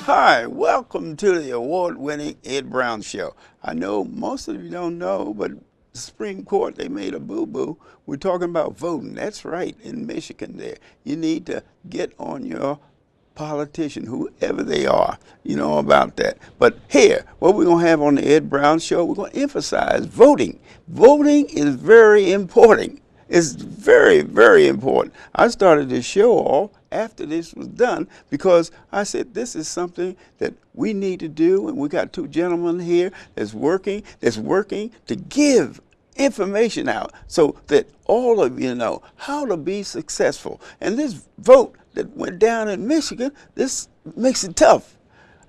Hi, welcome to the award-winning Ed Brown Show. I know most of you don't know, but the Supreme Court, they made a boo-boo. We're talking about voting. That's right, in Michigan there. You need to get on your politician, whoever they are, you know about that. But here, what we're going to have on the Ed Brown Show, we're going to emphasize voting. Voting is very important. It's very, very important. I started this show off after this was done because I said this is something that we need to do, and we got two gentlemen here that's working to give information out so that all of you know how to be successful. And this vote that went down in Michigan, this makes it tough.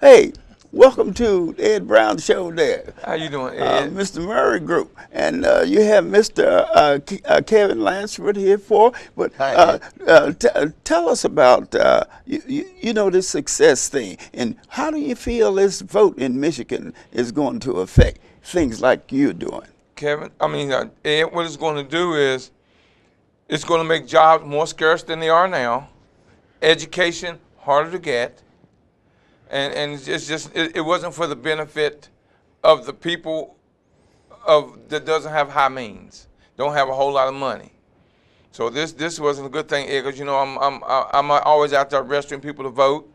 Hey, welcome to the Ed Brown Show there. How you doing, Ed? Mr. Murry Group. And you have Mr. Kevin Lansford here for. But tell us about, you know, this success thing. And how do you feel this vote in Michigan is going to affect things like you're doing? Kevin, Ed, what it's going to do is it's going to make jobs more scarce than they are now, education harder to get, and it's just it wasn't for the benefit of the people that doesn't have high means, don't have a whole lot of money. So this wasn't a good thing, Ed, because you know I'm always out there registering people to vote.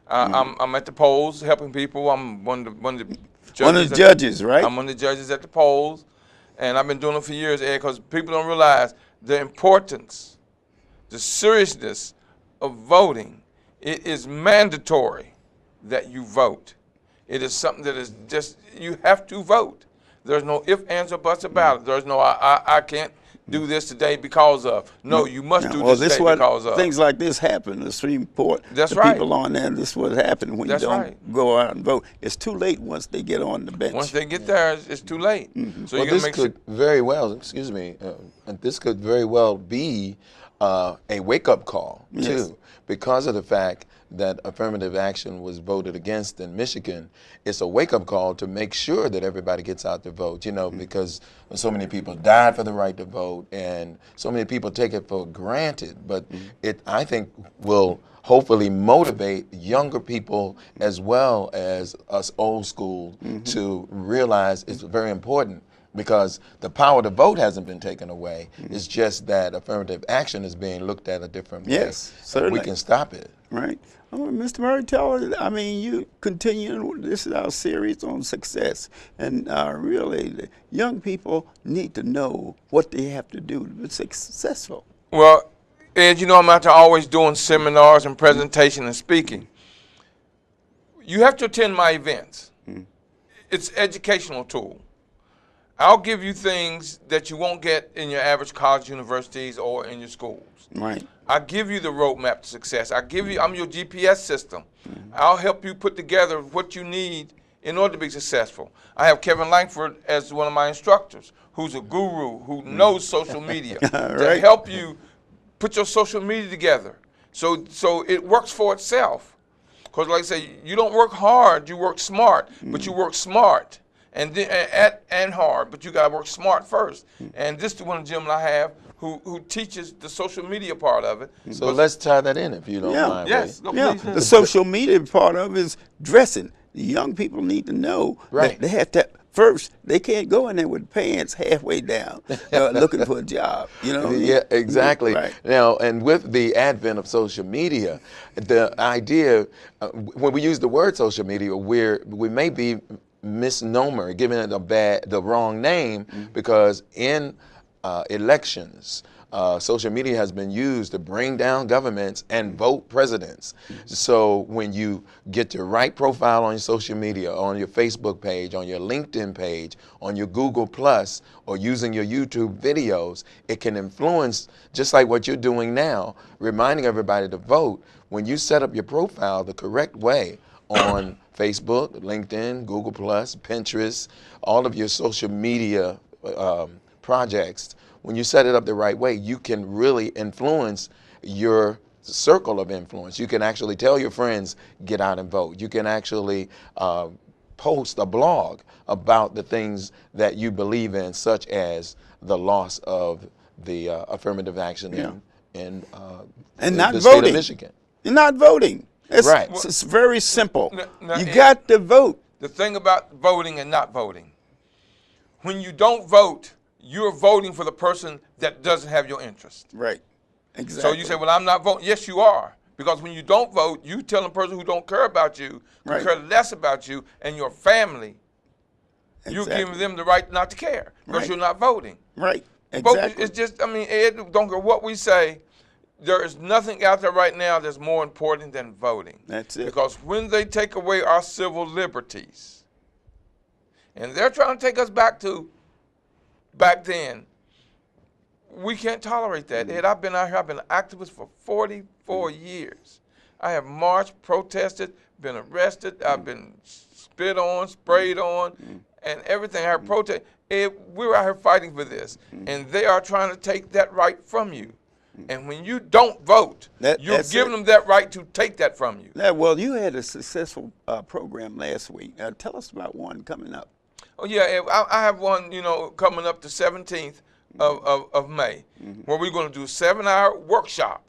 I'm at the polls helping people. I'm one of the judges, right? I'm one of the judges at the polls. And I've been doing it for years, Ed, because people don't realize the importance, the seriousness of voting. It is mandatory that you vote. It is something that is just, you have to vote. There's no ifs, ands, or buts about it. There's no, I can't do this today because of. No, you must do this today because of. Things like this happen. The Supreme Court, that's the right. People on there, this is what happens when you don't go out and vote. It's too late once they get on the bench. Once they get there, it's too late. So well, this could very well, excuse me, this could very well be a wake-up call, too, because of the fact that affirmative action was voted against in Michigan. It's a wake-up call to make sure that everybody gets out to vote, you know, because so many people died for the right to vote and so many people take it for granted. But it, I think, will hopefully motivate younger people as well as us old school to realize it's very important. Because the power to vote hasn't been taken away. It's just that affirmative action is being looked at a different way. Yes, certainly. We can stop it. Right. Mr. Murray, tell us, I mean, you continue, this is our series on success. And really, the young people need to know what they have to do to be successful. Well, Ed, you know I'm out there always doing seminars and presentation and speaking. You have to attend my events. It's an educational tool. I'll give you things that you won't get in your average college, universities, or in your schools. Right. I give you the roadmap to success. I'm your GPS system. I'll help you put together what you need in order to be successful. I have Kevin Lansford as one of my instructors, who's a guru, who knows social media, to help you put your social media together so it works for itself. Because like I say, you don't work hard, you work smart, but you work smart. And hard, but you got to work smart first. And this is one of the gentlemen I have who teaches the social media part of it. So let's tie that in if you don't mind. Yes. The social media part of it is dressing. The young people need to know that they have to, first, they can't go in there with pants halfway down looking for a job. You know? Yeah, exactly. Right. Now, and with the advent of social media, the idea, when we use the word social media, we may be misnomer, giving it the wrong name, because in elections, social media has been used to bring down governments and vote presidents. So when you get your right profile on your social media, on your Facebook page, on your LinkedIn page, on your Google Plus, or using your YouTube videos, it can influence, just like what you're doing now, reminding everybody to vote. When you set up your profile the correct way on Facebook, LinkedIn, Google Plus, Pinterest, all of your social media projects, when you set it up the right way, you can really influence your circle of influence. You can actually tell your friends, get out and vote. You can actually post a blog about the things that you believe in, such as the loss of the affirmative action in and the state of Michigan. You're not voting. Right. It's very simple. Now, You got to vote. The thing about voting and not voting, when you don't vote, you're voting for the person that doesn't have your interest. Right. Exactly. So you say, well, I'm not voting. Yes, you are. Because when you don't vote, you tell a person who don't care about you, who Right. care less about you and your family, you're Exactly. giving them the right not to care because Right. you're not voting. Right. Vote, Exactly. it's just, I mean, Ed, don't care what we say, there is nothing out there right now that's more important than voting. That's it. Because when they take away our civil liberties, and they're trying to take us back to back then, we can't tolerate that. Ed, I've been out here, I've been an activist for 44 years. I have marched, protested, been arrested, I've been spit on, sprayed on, and everything. I have protest. Ed, we're out here fighting for this, and they are trying to take that right from you. And when you don't vote, you're that's giving it. them that right to take that from you. Yeah, well, you had a successful program last week. Tell us about one coming up. Oh yeah, Ed, I have one, coming up the 17th of May, where we're going to do a 7-hour workshop.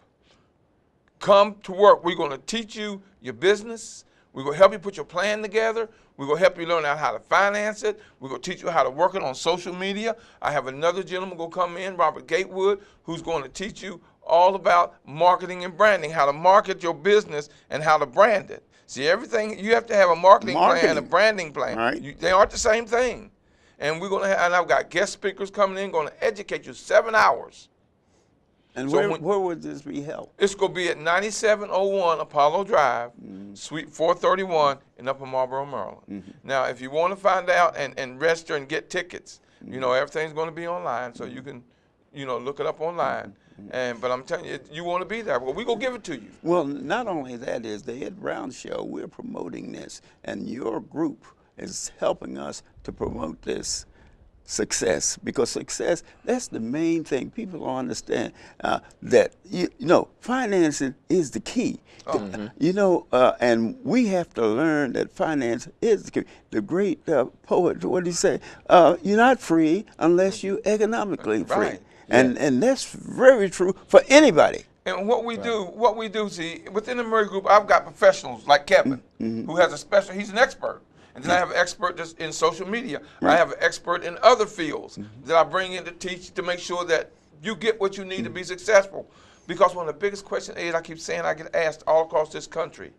Come to work. We're going to teach you your business. We're going to help you put your plan together. We're going to help you learn out how to finance it. We're going to teach you how to work it on social media. I have another gentleman going to come in, Robert Gatewood, who's going to teach you all about marketing and branding, how to market your business and how to brand it. See, everything, you have to have a marketing plan, a branding plan. Right. They aren't the same thing. And we're going to have, and I've got guest speakers coming in, going to educate you 7 hours. And So where would this be held? It's going to be at 9701 Apollo Drive, Suite 431 in Upper Marlboro, Maryland. Now, if you want to find out and register and get tickets, everything's going to be online, so you can, look it up online. But I'm telling you, you want to be there. Well, we're going to give it to you. Well, not only that is the Ed Brown Show, we're promoting this, and your group is helping us to promote this success, because success, that's the main thing. People don't understand that, financing is the key. And we have to learn that finance is the key. The great poet, what did he say? You're not free unless you're economically free. Right. And that's very true for anybody. And what we do, see, within the Murry Group, I've got professionals like Kevin, who has a special, he's an expert. And then I have an expert that's in social media. I have an expert in other fields that I bring in to teach to make sure that you get what you need to be successful. Because one of the biggest questions, Ed, I keep saying I get asked all across this country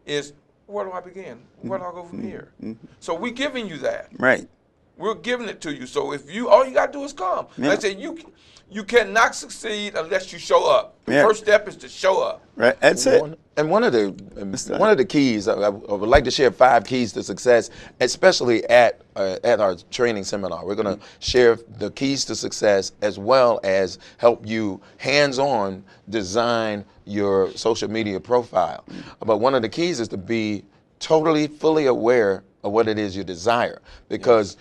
is, where do I begin? Where do I go from here? So we're giving you that. Right. We're giving it to you. So if all you got to do is come. Yeah. I say you cannot succeed unless you show up. The Yeah. first step is to show up. Right. That's it. And one of the keys, I would like to share 5 keys to success, especially at our training seminar. We're going to share the keys to success as well as help you hands-on design your social media profile. But one of the keys is to be totally, fully aware of what it is you desire, because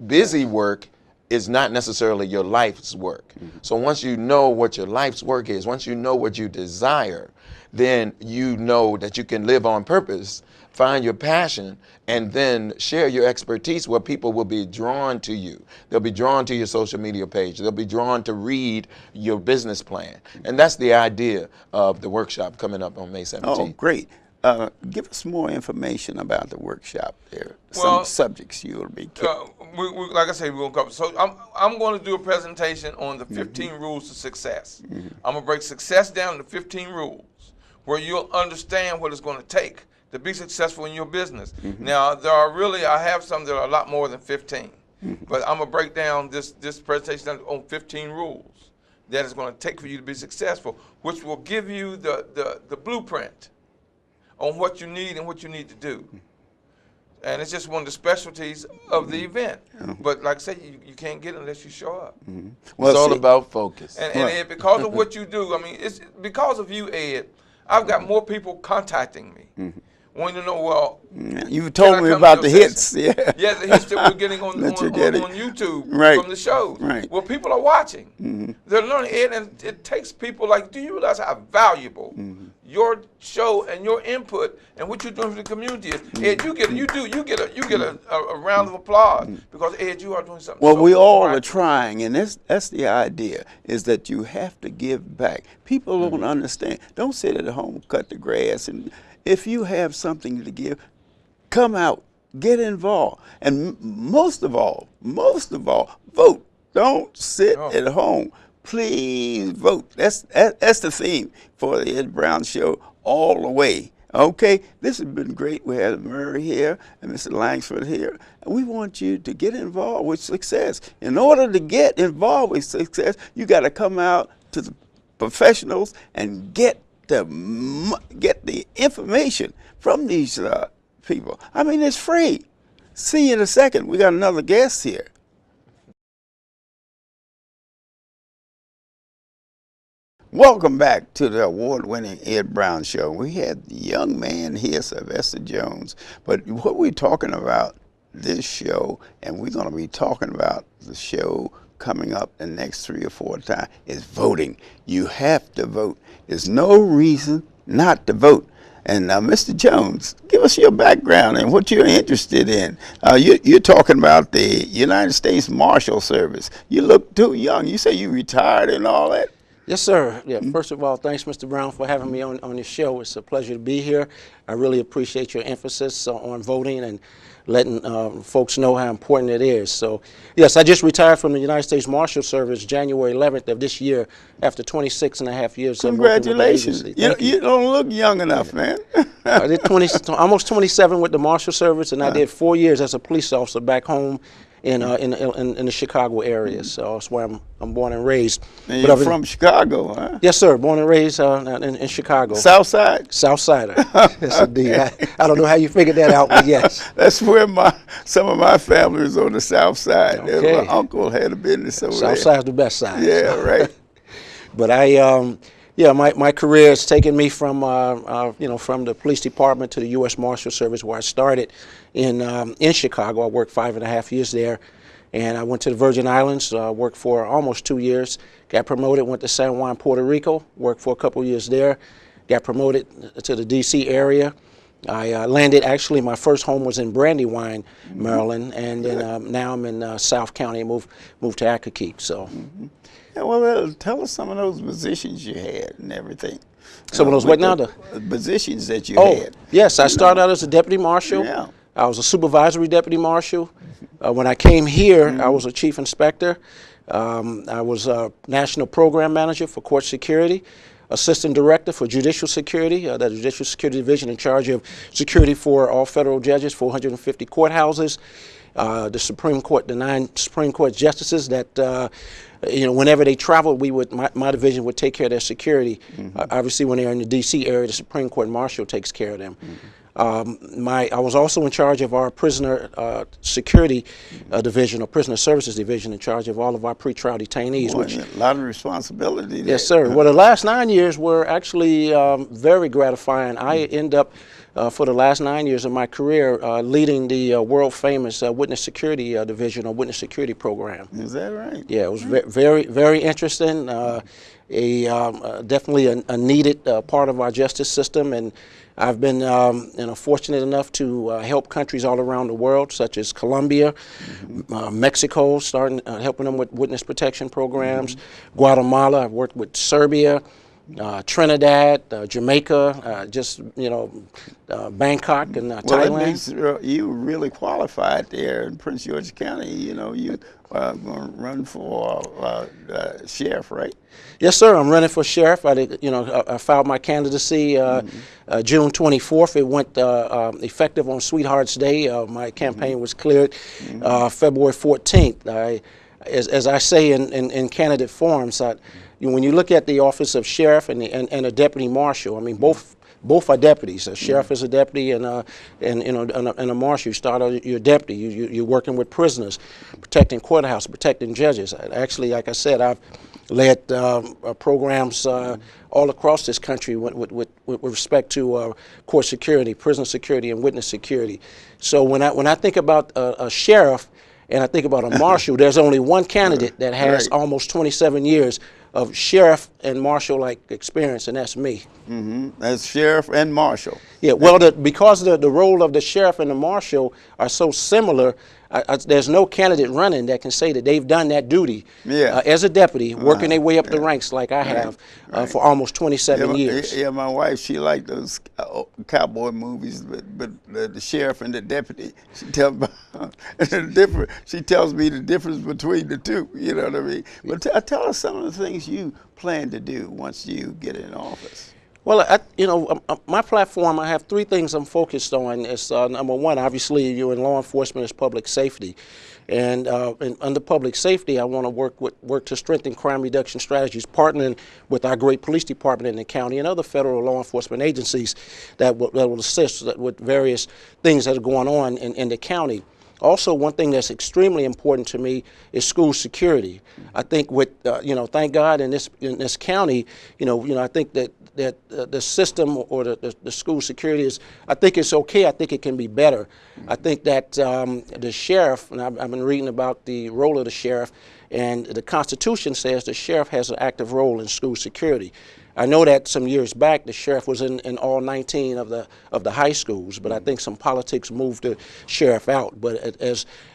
busy work is not necessarily your life's work. So once you know what your life's work is, once you know what you desire, then you know that you can live on purpose, find your passion, and then share your expertise where people will be drawn to you. They'll be drawn to your social media page. They'll be drawn to read your business plan. And that's the idea of the workshop coming up on May 17th. Oh, great. Give us more information about the workshop there. Well, some subjects you'll be like I say, we're going to cover. So I'm going to do a presentation on the 15 rules to success. I'm going to break success down into 15 rules where you'll understand what it's going to take to be successful in your business. Now, I have some that are a lot more than 15. But I'm going to break down this presentation on 15 rules that it's going to take for you to be successful, which will give you the blueprint on what you need and what you need to do. And it's just one of the specialties of the event. But like I said, you can't get it unless you show up. Well, it's all about focus. And Ed, because of what you do, I mean, it's because of you, Ed, I've got more people contacting me. Wanting to know, well, you told me about the hits. Yeah, the hits that we're getting on YouTube from the shows. Right. Well, people are watching. They're learning, Ed, and it takes people like, do you realize how valuable your show and your input and what you're doing for the community is? Ed, you get a round of applause because Ed, you are doing something. Well, so we all right. are trying, and that's the idea, is that you have to give back. People don't understand. Don't sit at home, cut the grass, and If you have something to give, come out, get involved, and most of all, vote. Don't sit at home. Please vote. That's the theme for the Ed Brown Show all the way. Okay, this has been great. We had Murry here and Mr. Langsford here. And we want you to get involved with success. In order to get involved with success, you got to come out to the professionals and get the information from these people. I mean, it's free. See you in a second. We got another guest here. Welcome back to the award-winning Ed Brown Show. We had the young man here, Sylvester Jones. But what we're talking about this show, and we're going to be talking about the show coming up the next 3 or 4 times, is voting. You have to vote. There's no reason not to vote. And Mr. Jones, give us your background and what you're interested in. You're talking about the United States Marshal Service. You look too young. You say you retired and all that? Yes, sir. Yeah. First of all, thanks, Mr. Brown, for having me on your show. It's a pleasure to be here. I really appreciate your emphasis on voting and letting folks know how important it is. So, yes, I just retired from the United States Marshal Service January 11th of this year after 26 and a half years of working with the agency. Congratulations. You don't look young enough, man. I did almost 27 with the Marshal Service, and I did 4 years as a police officer back home in the Chicago area. So that's where I'm born and raised. And you're from Chicago, huh? Yes, sir. Born and raised in Chicago. South Side? South Sider. Yes, indeed. I don't know how you figured that out, but yes. That's where some of my family is on the South Side. Okay. My uncle had a business over there. South Side's the best side. Yeah, so. right. But my career has taken me from from the police department to the U.S. Marshal Service, where I started in Chicago. I worked 5.5 years there, and I went to the Virgin Islands, worked for almost 2 years, got promoted, went to San Juan, Puerto Rico, worked for a couple years there, got promoted to the D.C. area. I landed, actually, my first home was in Brandywine, Maryland, and then now I'm in South County, moved to Accokeek, so. Yeah, well, tell us some of those positions you had and everything. Some of those what now? The positions that you had. Yes, I started out as a deputy marshal. Yeah. I was a supervisory deputy marshal. When I came here, I was a chief inspector. I was a national program manager for court security, assistant director for judicial security, the judicial security division in charge of security for all federal judges, 450 courthouses. The Supreme Court, the 9 Supreme Court justices that, whenever they traveled, my division would take care of their security. Obviously, when they're in the D.C. area, the Supreme Court Marshal takes care of them. I was also in charge of our prisoner security division, or prisoner services division, in charge of all of our pretrial detainees. Boy, a lot of responsibility there. Yes, sir. Well, the last 9 years were actually very gratifying. I ended up, for the last 9 years of my career, leading the world-famous witness security division, or witness security program. Is that right? Yeah, it was very, very interesting. Definitely a needed part of our justice system, and I've been fortunate enough to help countries all around the world, such as Colombia, Mexico, helping them with witness protection programs, Guatemala. I've worked with Serbia, Trinidad, Jamaica, Bangkok and Thailand. Well, that makes you really qualified there in Prince George's County. You going to run for sheriff, right? Yes, sir. I'm running for sheriff. I filed my candidacy June 24th. It went effective on Sweethearts Day. My campaign was cleared February 14th. As I say in candidate forums, when you look at the office of sheriff and a deputy marshal, I mean, both are deputies. A sheriff is a deputy, and a marshal. You start out, you're a deputy. You're working with prisoners, protecting courthouse, protecting judges. Actually, like I said, I've led programs all across this country with respect to court security, prison security, and witness security. So when I think about a sheriff and I think about a marshal, there's only one candidate that has almost 27 years of sheriff and marshal-like experience, and that's me. As sheriff and marshal. Yeah, well, because the role of the sheriff and the marshal are so similar, there's no candidate running that can say that they've done that duty as a deputy, working their way up the ranks like I have for almost 27 years. Yeah, my wife, she liked those cowboy movies, but the sheriff and the deputy, she tells me she tells me the difference between the two, you know what I mean? But tell us some of the things you plan to do once you get in office. Well, my platform, I have three things I'm focused on. It's number one, obviously, you're in law enforcement, is public safety. And under public safety, I want to work to strengthen crime reduction strategies, partnering with our great police department in the county and other federal law enforcement agencies that will assist with various things that are going on in the county. Also, one thing that's extremely important to me is school security. I think with thank God in this county, I think that the system or the school security is, I think it's okay. I think it can be better. I think that the sheriff, and I've been reading about the role of the sheriff, and the Constitution says the sheriff has an active role in school security. I know that some years back the sheriff was in all 19 of the high schools, but I think some politics moved the sheriff out. But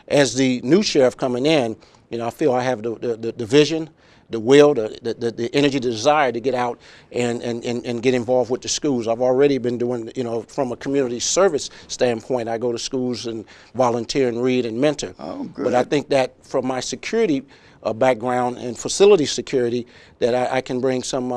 as the new sheriff coming in, I feel I have the vision, the will, the energy, the desire to get out and get involved with the schools. I've already been doing, from a community service standpoint, I go to schools and volunteer and read and mentor. Oh, good. But I think that from my security background and facility security, that I can bring some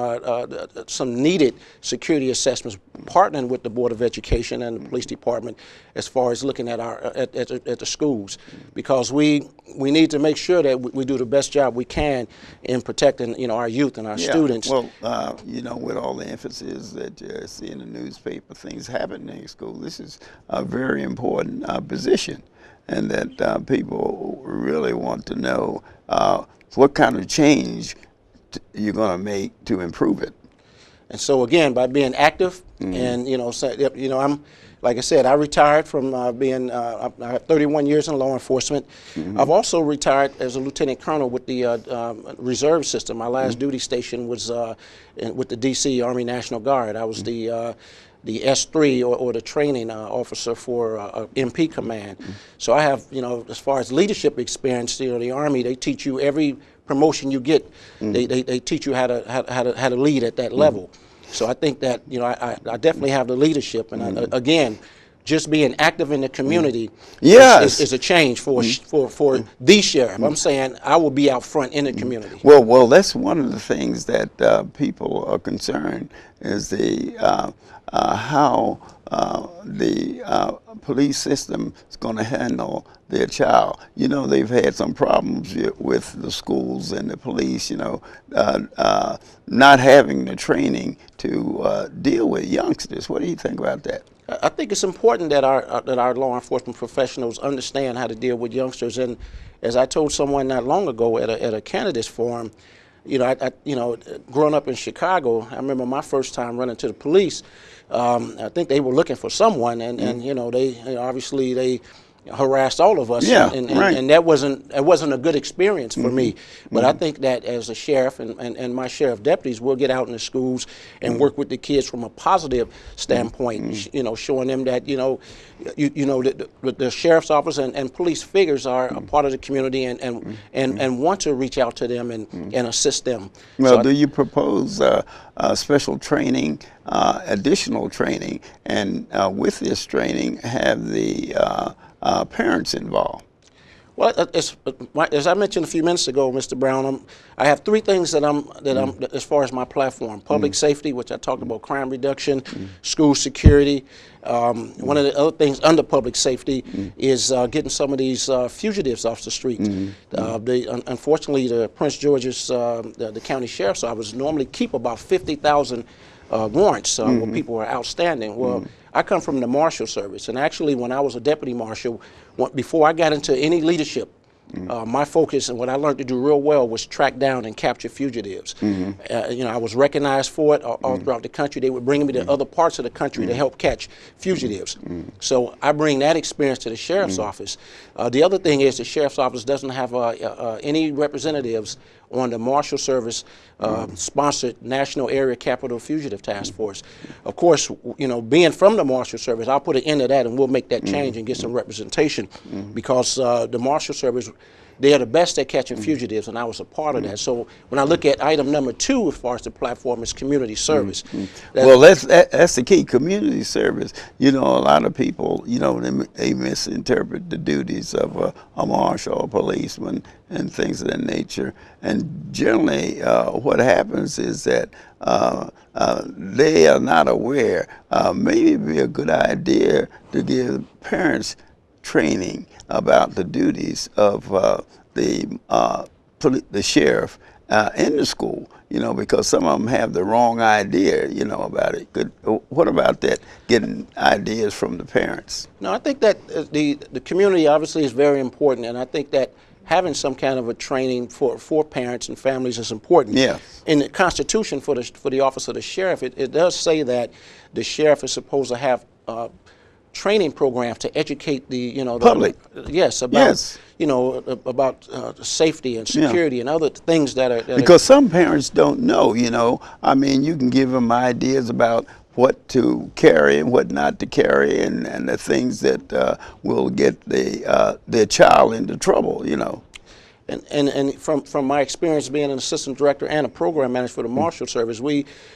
needed security assessments, partnering with the Board of Education and the police department as far as looking at at the schools, because we need to make sure that we do the best job we can in protecting our youth and our students. Well, with all the emphasis that you see in the newspaper, things happening in school, this is a very important position, and that people really want to know what kind of change you're going to make to improve it. And so again, by being active, and I'm, like I said, I retired from being. I have 31 years in law enforcement. I've also retired as a lieutenant colonel with the reserve system. My last duty station was with the D.C. Army National Guard. I was the S3 or the training officer for MP command. So I have, as far as leadership experience, the Army, they teach you every promotion you get. They teach you how to lead at that level. So I think that I definitely have the leadership, and again, just being active in the community is a change for the sheriff. I'm saying I will be out front in the community. Well, that's one of the things that people are concerned is how the police system is going to handle their child. They've had some problems with the schools and the police, not having the training to deal with youngsters. What do you think about that? I think it's important that our law enforcement professionals understand how to deal with youngsters. And as I told someone not long ago at a candidates forum, growing up in Chicago, I remember my first time running to the police. I think they were looking for someone, and they obviously they harassed all of us, and that wasn't a good experience for me. But I think that as a sheriff and my sheriff deputies, we'll get out in the schools and work with the kids from a positive standpoint, showing them that the sheriff's office and police figures are a part of the community and want to reach out to them and assist them. Well, do you propose special training, additional training, and with this training have the parents involved? Well, as I mentioned a few minutes ago, Mr. Brown, I have three things that I'm as far as my platform: public safety, which I talked about, crime reduction, school security. One of the other things under public safety is getting some of these fugitives off the street. Unfortunately, the Prince George's, the county sheriff's office normally keep about 50,000 warrants where people are outstanding. Well, I come from the marshal service, and actually when I was a deputy marshal, before I got into any leadership My focus and what I learned to do real well was track down and capture fugitives. I was recognized for it all throughout the country. They would bring me to other parts of the country to help catch fugitives. So I bring that experience to the sheriff's office. The other thing is the sheriff's office doesn't have any representatives on the Marshal Service sponsored National Area Capital Fugitive Task Force. Of course, being from the Marshal Service, I'll put an end to that and we'll make that change and get some representation because the Marshal Service, they are the best at catching fugitives, and I was a part of that. So when I look at item number 2 as far as the platform is community service. Well, that's the key, community service. A lot of people, they misinterpret the duties of a marshal or policeman and things of that nature. And generally what happens is that they are not aware. Maybe it'd be a good idea to give parents training about the duties of the sheriff in the school, because some of them have the wrong idea, about it. What about that, getting ideas from the parents? No, I think that the community obviously is very important, and I think that having some kind of a training for parents and families is important. Yes. In the Constitution for the office of the sheriff, it does say that the sheriff is supposed to have training programs to educate the public. About safety and security and other things that are because some parents don't know. I mean, you can give them ideas about what to carry and what not to carry, and the things that will get their child into trouble. And from my experience being an assistant director and a program manager for the Marshal Service,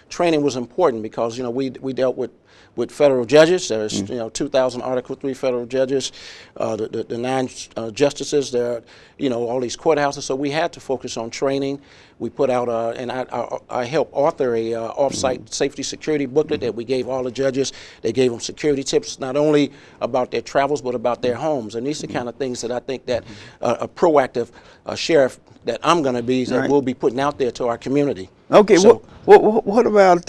training was important because we dealt with federal judges. There's 2,000 Article III federal judges, the 9 justices. There are all these courthouses. So we had to focus on training. We put out and I helped author a off-site safety security booklet that we gave all the judges. They gave them security tips not only about their travels but about their homes. And these are the kind of things that I think that a proactive sheriff that I'm going to be that we'll be putting out there to our community. Okay. So, what about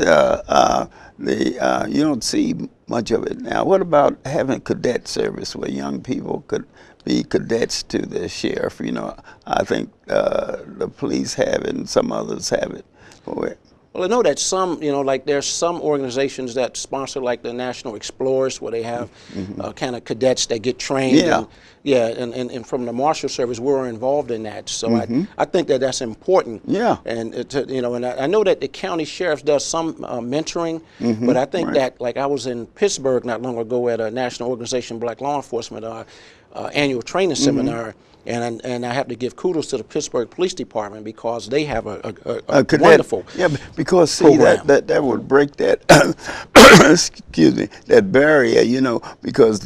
you don't see much of it now. What about having cadet service where young people could be cadets to the sheriff? I think the police have it and some others have it. Well, I know that some, like there's some organizations that sponsor like the National Explorers where they have kind of cadets that get trained. And from the Marshal Service, we're involved in that. So I think that that's important. Yeah. And, and I know that the county sheriff does some mentoring, but I think that, like I was in Pittsburgh not long ago at a National Organization Black Law Enforcement annual training seminar. And I have to give kudos to the Pittsburgh Police Department because they have a wonderful because see program. that would break that excuse me, that barrier, because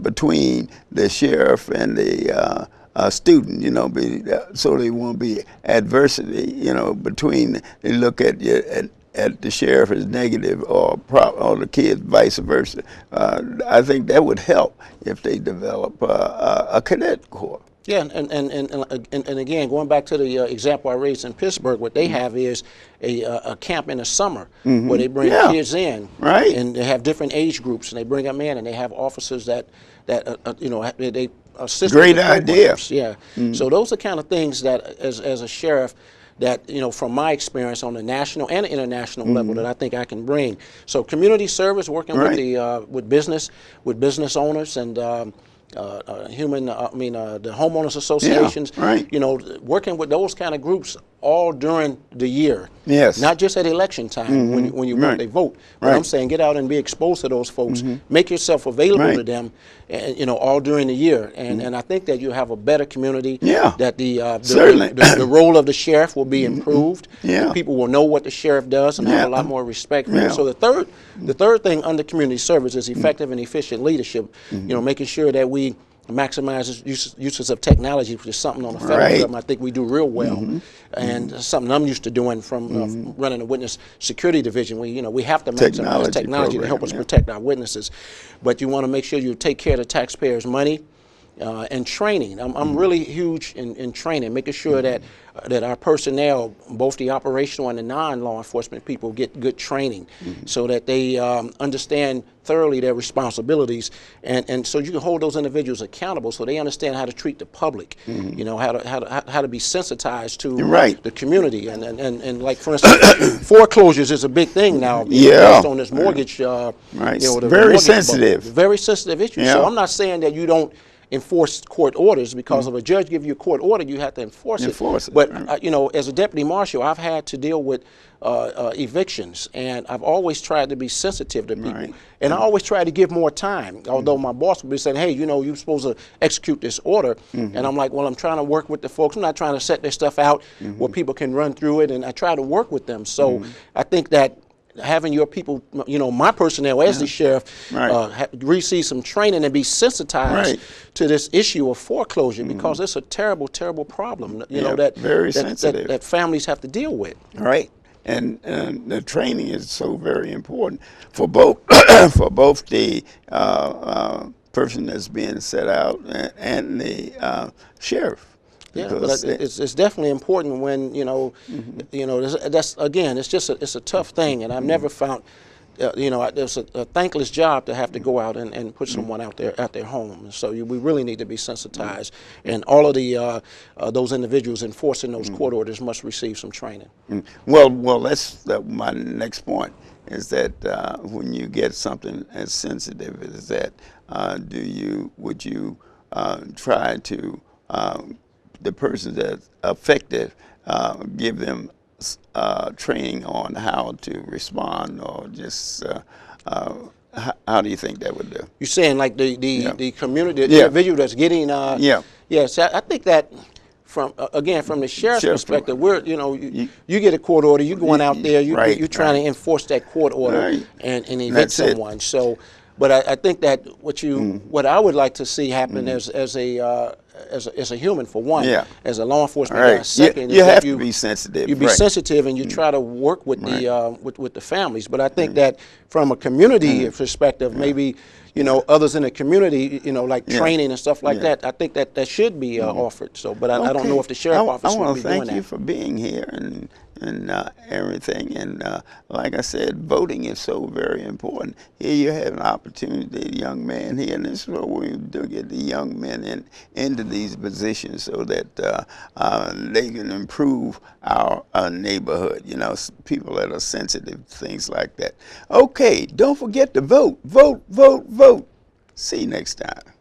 between the sheriff and the student, so they won't be adversity, between they look at you at the sheriff as negative or the kids vice versa. I think that would help if they develop a cadet corps. Yeah, and again, going back to the example I raised in Pittsburgh, what they have is a camp in the summer where they bring kids in, and they have different age groups, and they bring them in, and they have officers that they assist. Great idea. Yeah. So those are kind of things that, as a sheriff, that from my experience on the national and international level, that I think I can bring. So community service, working with the with business owners and. The homeowners associations, working with those kind of groups all during the year. Yes. Not just at election time when you vote, they vote. But I'm saying get out and be exposed to those folks. Make yourself available to them, and, all during the year. And I think that you have a better community. Yeah. That Certainly. the role of the sheriff will be improved. Yeah. People will know what the sheriff does and have a lot more respect for him. So the third thing under community service is effective and efficient leadership. Making sure that we maximize uses of technology, which is something on the federal government I think we do real well, and something I'm used to doing from running the witness security division. We have to maximize technology to help us protect our witnesses, but you want to make sure you take care of the taxpayers' money. and training. I'm really huge in training, making sure that that our personnel, both the operational and the non-law enforcement people, get good training, so that they understand thoroughly their responsibilities, and so you can hold those individuals accountable, so they understand how to treat the public, you know, how to be sensitized to the community, and like for instance, foreclosures is a big thing now, you know, based on this mortgage, you know, the very mortgage sensitive, bubble. Very sensitive issue. So I'm not saying that you don't enforce court orders, because if a judge give you a court order, you have to enforce it. But you know, as a deputy marshal, I've had to deal with evictions, and I've always tried to be sensitive to people, and I always try to give more time. Although my boss would be saying, "Hey, you know, you're supposed to execute this order," and I'm like, "Well, I'm trying to work with the folks. I'm not trying to set their stuff out where people can run through it," and I try to work with them. So I think that having your people, you know, my personnel as the sheriff, receive some training and be sensitized to this issue of foreclosure, because it's a terrible, terrible problem, you know, that, that families have to deal with. And the training is so very important for both for both the person that's being set out and the sheriff. Yeah, but it's definitely important when, you know, you know, that's again, it's a tough thing, and I've never found, you know, it's a thankless job to have to go out and put someone out their home. And so we really need to be sensitized, and all of the those individuals enforcing those court orders must receive some training. Well, that's my next point, is that when you get something as sensitive as that, would you try to the person that's affected, give them training on how to respond, or just how do you think that would do? You're saying like the community, the individual that's getting yes, I think that from again, from the sheriff's perspective, we're, you know, you get a court order, you're going out there, you're trying to enforce that court order and evict someone. So, but I think that what I would like to see happen as a human, for one, as a law enforcement guy, second, you have to be sensitive. You be sensitive, and you try to work with the with the families. But I think that from a community perspective, maybe, you know, others in the community, you know, like training and stuff like that, I think that should be offered. So, but I don't know if the sheriff office will be doing that. I want to thank you for being here and everything. And like I said, voting is so very important. Here you have an opportunity, young man here, and this is what we do, get the young men into these positions so that they can improve our neighborhood. You know, people that are sensitive to things like that. Okay, don't forget to vote, vote, vote, vote. See you next time.